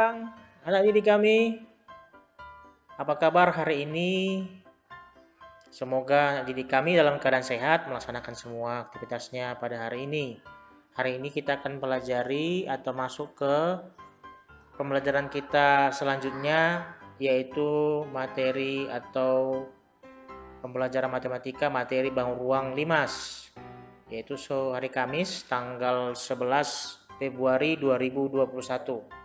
siang, anak didik kami. Apa kabar hari ini? Semoga anak didik kami dalam keadaan sehat melaksanakan semua aktivitasnya pada hari ini. Hari ini kita akan pelajari atau masuk ke pembelajaran kita selanjutnya, yaitu materi atau pembelajaran matematika materi bangun ruang LIMAS, yaitu hari Kamis tanggal 11 Februari 2021.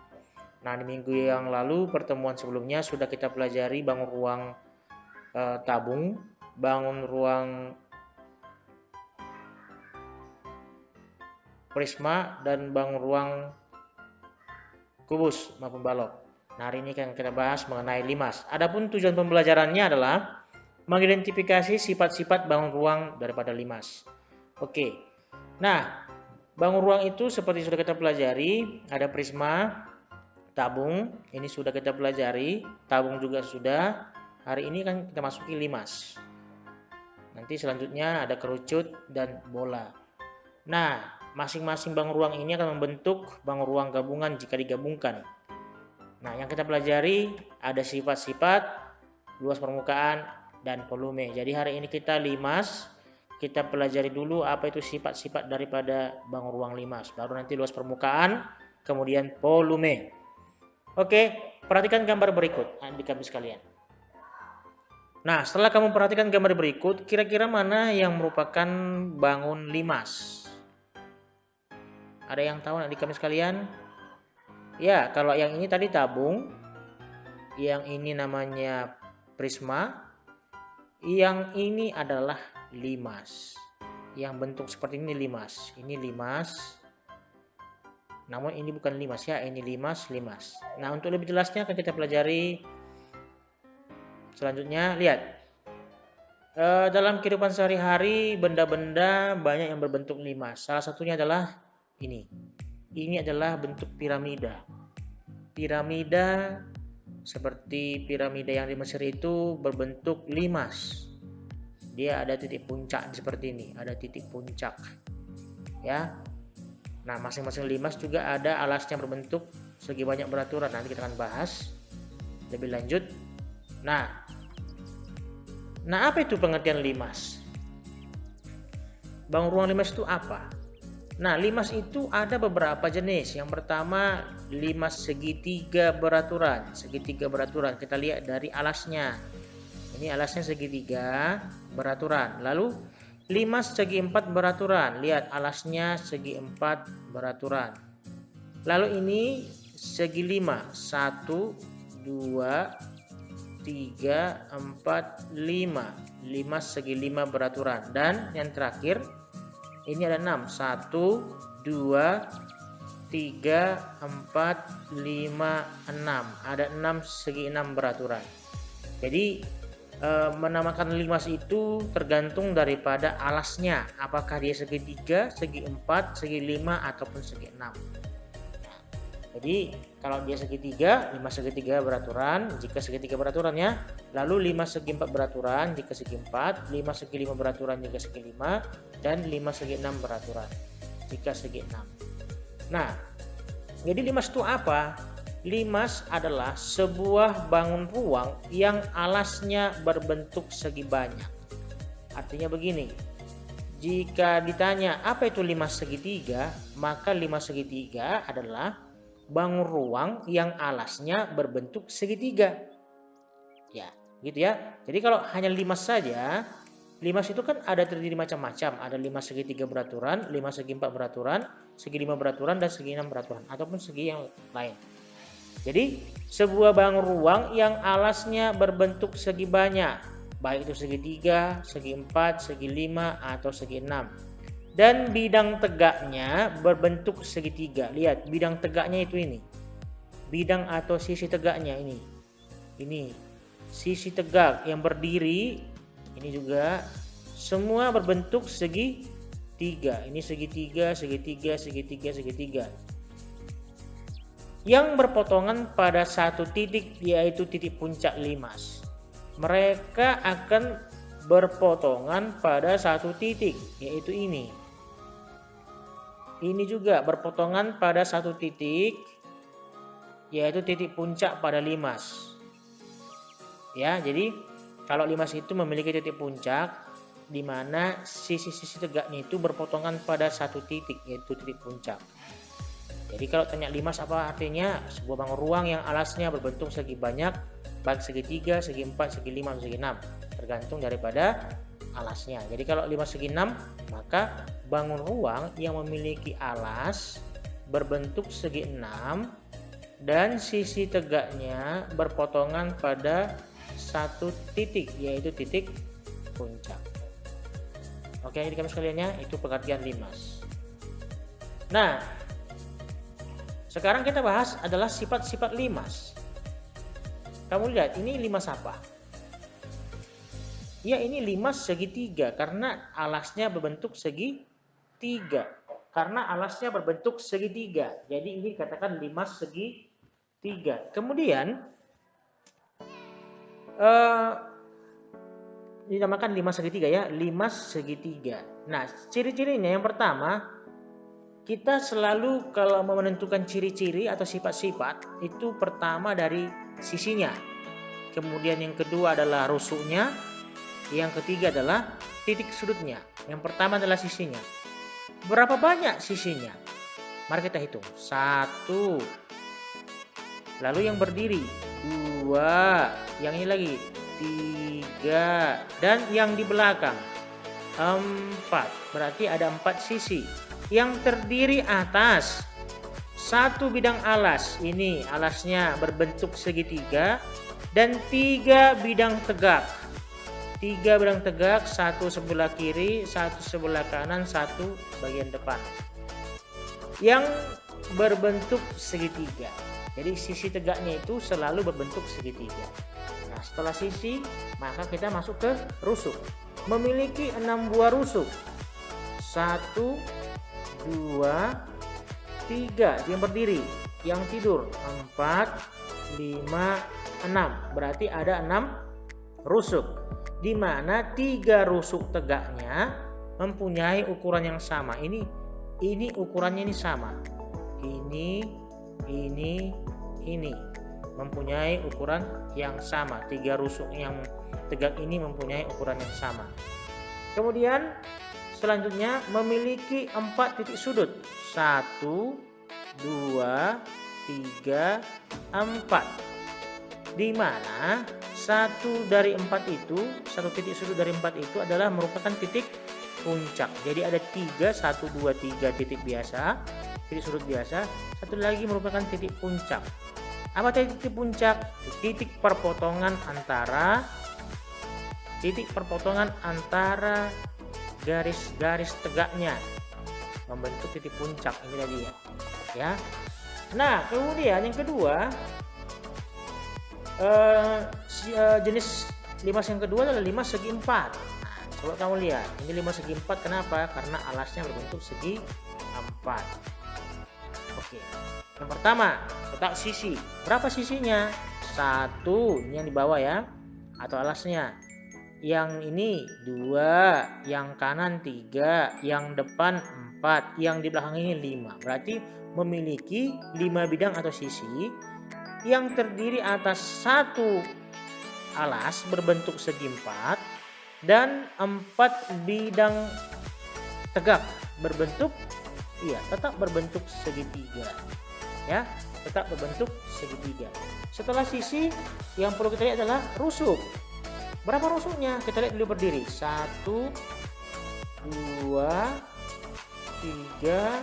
Nah, di minggu yang lalu pertemuan sebelumnya sudah kita pelajari bangun ruang tabung, bangun ruang prisma, dan bangun ruang kubus maupun balok. Nah, hari ini akan kita bahas mengenai LIMAS. Adapun tujuan pembelajarannya adalah mengidentifikasi sifat-sifat bangun ruang daripada LIMAS. Oke. Nah, bangun ruang itu seperti sudah kita pelajari, ada prisma, tabung, ini sudah kita pelajari, tabung juga sudah. Hari ini kan kita masuki LIMAS. Nanti selanjutnya ada kerucut dan bola. Nah, masing-masing bangun ruang ini akan membentuk bangun ruang gabungan jika digabungkan. Nah, yang kita pelajari ada sifat-sifat, luas permukaan, dan volume. Jadi hari ini kita LIMAS, kita pelajari dulu apa itu sifat-sifat daripada bangun ruang LIMAS. Baru nanti luas permukaan, kemudian volume. Oke, perhatikan gambar berikut adik kami sekalian. Nah, setelah kamu perhatikan gambar berikut, kira-kira mana yang merupakan bangun LIMAS? Ada yang tahu adik kami sekalian? Ya, kalau yang ini tadi tabung, yang ini namanya prisma, yang ini adalah LIMAS. Yang bentuk seperti ini LIMAS. Ini LIMAS. Namun ini bukan LIMAS ya, ini LIMAS. Nah, untuk lebih jelasnya akan kita pelajari selanjutnya. Lihat, dalam kehidupan sehari-hari benda-benda banyak yang berbentuk LIMAS. Salah satunya adalah ini. Ini adalah bentuk piramida. Piramida seperti piramida yang di Mesir itu berbentuk LIMAS. Dia ada titik puncak seperti ini, ada titik puncak. Ya. Nah, masing-masing LIMAS juga ada alasnya berbentuk segi banyak beraturan. Nanti kita akan bahas lebih lanjut. Nah, apa itu pengertian LIMAS? Bangun ruang LIMAS itu apa? Nah, LIMAS itu ada beberapa jenis. Yang pertama, LIMAS segitiga beraturan. Segitiga beraturan, kita lihat dari alasnya. Ini alasnya segitiga beraturan. Lalu LIMAS segi empat beraturan. Lihat alasnya segi empat beraturan. Lalu ini segi 5. 1, 2, 3, 4, 5. LIMAS segi 5 beraturan. Dan yang terakhir ini ada 6. 1, 2, 3, 4, 5, 6. Ada 6 segi 6 beraturan. Jadi menamakan LIMAS itu tergantung daripada alasnya, apakah dia segi 3, segi 4, segi 5, ataupun segi 6. Jadi kalau dia segi 3, LIMAS segi 3 beraturan jika segi 3 beraturan ya. Lalu LIMAS segi 4 beraturan jika segi 4, LIMAS segi 5 beraturan jika segi 5, dan LIMAS segi 6 beraturan jika segi 6. Nah, jadi LIMAS itu apa? LIMAS adalah sebuah bangun ruang yang alasnya berbentuk segi banyak. Artinya begini, jika ditanya apa itu LIMAS segitiga, maka LIMAS segitiga adalah bangun ruang yang alasnya berbentuk segitiga. Ya, gitu ya. Jadi kalau hanya LIMAS saja, LIMAS itu kan ada terdiri macam-macam. Ada LIMAS segitiga beraturan, LIMAS segi 4 beraturan, segi 5 beraturan, dan segi 6 beraturan, ataupun segi yang lain. Jadi sebuah bangun ruang yang alasnya berbentuk segi banyak, baik itu segi 3, segi 4, segi 5, atau segi 6. Dan bidang tegaknya berbentuk segitiga. Lihat, bidang tegaknya itu ini. Bidang atau sisi tegaknya ini. Ini sisi tegak yang berdiri, ini juga semua berbentuk segitiga. Ini segitiga, segitiga, segitiga, segitiga. Yang berpotongan pada satu titik, yaitu titik puncak LIMAS. Mereka akan berpotongan pada satu titik, yaitu ini. Ini juga berpotongan pada satu titik, yaitu titik puncak pada limas. Ya, jadi kalau limas itu memiliki titik puncak di mana sisi-sisi tegaknya itu berpotongan pada satu titik, yaitu titik puncak. Jadi kalau tanya limas apa artinya? Sebuah bangun ruang yang alasnya berbentuk segi banyak, baik segi 3, segi 4, segi 5, segi 6, tergantung daripada alasnya. Jadi kalau limas segi 6, maka bangun ruang yang memiliki alas berbentuk segi 6 dan sisi tegaknya berpotongan pada satu titik, yaitu titik puncak. Oke, jadi kami sekaliannya, itu pengertian limas. Nah, sekarang kita bahas adalah sifat-sifat limas. Kamu lihat, ini limas apa? Ya, ini limas segitiga karena alasnya berbentuk segitiga. Karena alasnya berbentuk segitiga. Jadi ini dikatakan limas segitiga. Kemudian dinamakan limas segitiga ya, limas segitiga. Nah, ciri-cirinya yang pertama, kita selalu kalau mau menentukan ciri-ciri atau sifat-sifat itu pertama dari sisinya. Kemudian yang kedua adalah rusuknya. Yang ketiga adalah titik sudutnya. Yang pertama adalah sisinya. Berapa banyak sisinya? Mari kita hitung. 1. Lalu yang berdiri 2. Yang ini lagi 3. Dan yang di belakang 4. Berarti ada 4 sisi. Yang terdiri atas 1 bidang alas, ini alasnya berbentuk segitiga, dan 3 bidang tegak. 3 bidang tegak, 1 sebelah kiri, 1 sebelah kanan, 1 bagian depan, yang berbentuk segitiga. Jadi sisi tegaknya itu selalu berbentuk segitiga. Nah, setelah sisi, maka kita masuk ke rusuk. Memiliki 6 buah rusuk. 1, 2, 3 yang berdiri, yang tidur 4, 5, 6. Berarti ada 6 rusuk, di mana 3 rusuk tegaknya mempunyai ukuran yang sama. Ini ukurannya ini sama. Ini mempunyai ukuran yang sama. 3 rusuk yang tegak ini mempunyai ukuran yang sama. Kemudian selanjutnya memiliki 4 titik sudut. 1, 2, 3, 4. Di mana 1 dari 4 itu, 1 titik sudut dari 4 itu adalah merupakan titik puncak. Jadi ada 3, 1, 2, 3 titik biasa, titik sudut biasa. Satu lagi merupakan titik puncak. Apa titik puncak? Titik perpotongan antara garis-garis tegaknya membentuk titik puncak. Ini tadi ya. Nah, kemudian yang kedua, jenis limas yang kedua adalah limas segi 4. Nah, coba kamu lihat, ini limas segi 4. Kenapa? Karena alasnya berbentuk segi 4. Oke. Yang pertama, letak sisi. Berapa sisinya? 1, ini yang di bawah ya, atau alasnya. Yang ini 2, yang kanan 3, yang depan 4, yang di belakang ini 5. Berarti memiliki 5 bidang atau sisi yang terdiri atas 1 alas berbentuk segi 4 dan 4 bidang tegak tetap berbentuk segitiga. Ya, tetap berbentuk segitiga. Setelah sisi, yang perlu kita lihat adalah rusuk. Berapa rusuknya? Kita lihat dulu berdiri. 1, 2, 3,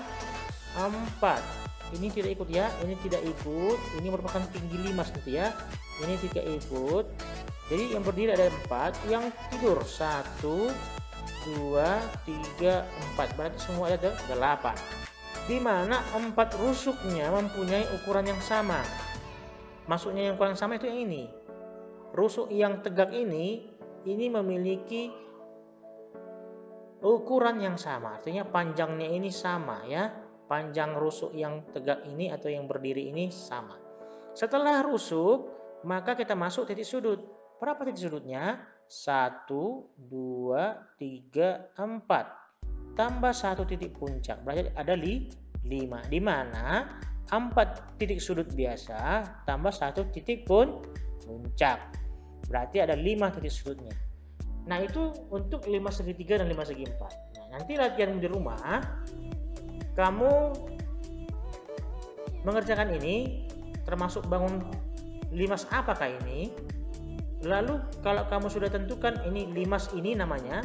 4. Ini tidak ikut ya. Ini tidak ikut. Ini merupakan tinggi limas gitu ya. Ini tidak ikut. Jadi yang berdiri ada 4. Yang tidur 1, 2, 3, 4. Berarti semua ada 8. Di mana 4 rusuknya mempunyai ukuran yang sama. Maksudnya yang ukuran sama itu yang ini. Rusuk yang tegak ini memiliki ukuran yang sama, artinya panjangnya ini sama ya. Panjang rusuk yang tegak ini atau yang berdiri ini sama. Setelah rusuk, maka kita masuk titik sudut. Berapa titik sudutnya? 1, 2, 3, 4. Tambah 1 titik puncak, berarti ada 5. Di mana 4 titik sudut biasa tambah 1 titik puncak. Berarti ada 5 titik sudutnya. Nah, itu untuk 5 segi 3 dan 5 segi 4. Nah, nanti latihan di rumah kamu mengerjakan ini, termasuk bangun limas apakah ini. Lalu kalau kamu sudah tentukan ini limas ini namanya,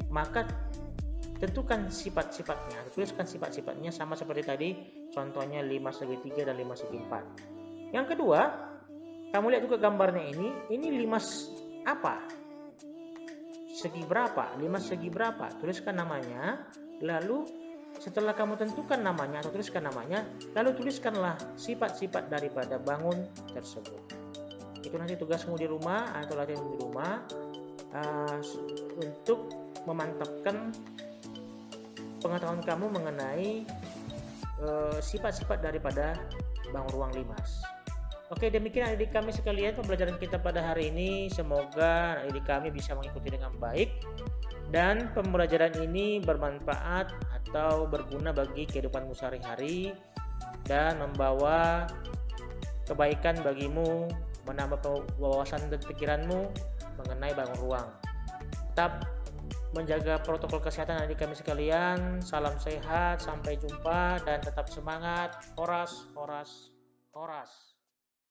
maka tentukan sifat-sifatnya, tuliskan sifat-sifatnya sama seperti tadi contohnya 5 segi 3 dan 5 segi 4. Yang kedua, kamu lihat juga gambarnya ini limas apa, segi berapa, limas segi berapa, tuliskan namanya. Lalu setelah kamu tentukan namanya atau tuliskan namanya, lalu tuliskanlah sifat-sifat daripada bangun tersebut. Itu nanti tugasmu di rumah atau latihan di rumah untuk memantapkan pengetahuan kamu mengenai sifat-sifat daripada bangun ruang limas. Oke, demikian adik kami sekalian pembelajaran kita pada hari ini. Semoga adik kami bisa mengikuti dengan baik dan pembelajaran ini bermanfaat atau berguna bagi kehidupanmu sehari-hari dan membawa kebaikan bagimu, menambah wawasan dan pikiranmu mengenai bangun ruang. Tetap menjaga protokol kesehatan adik kami sekalian. Salam sehat, sampai jumpa dan tetap semangat. Horas, horas, horas.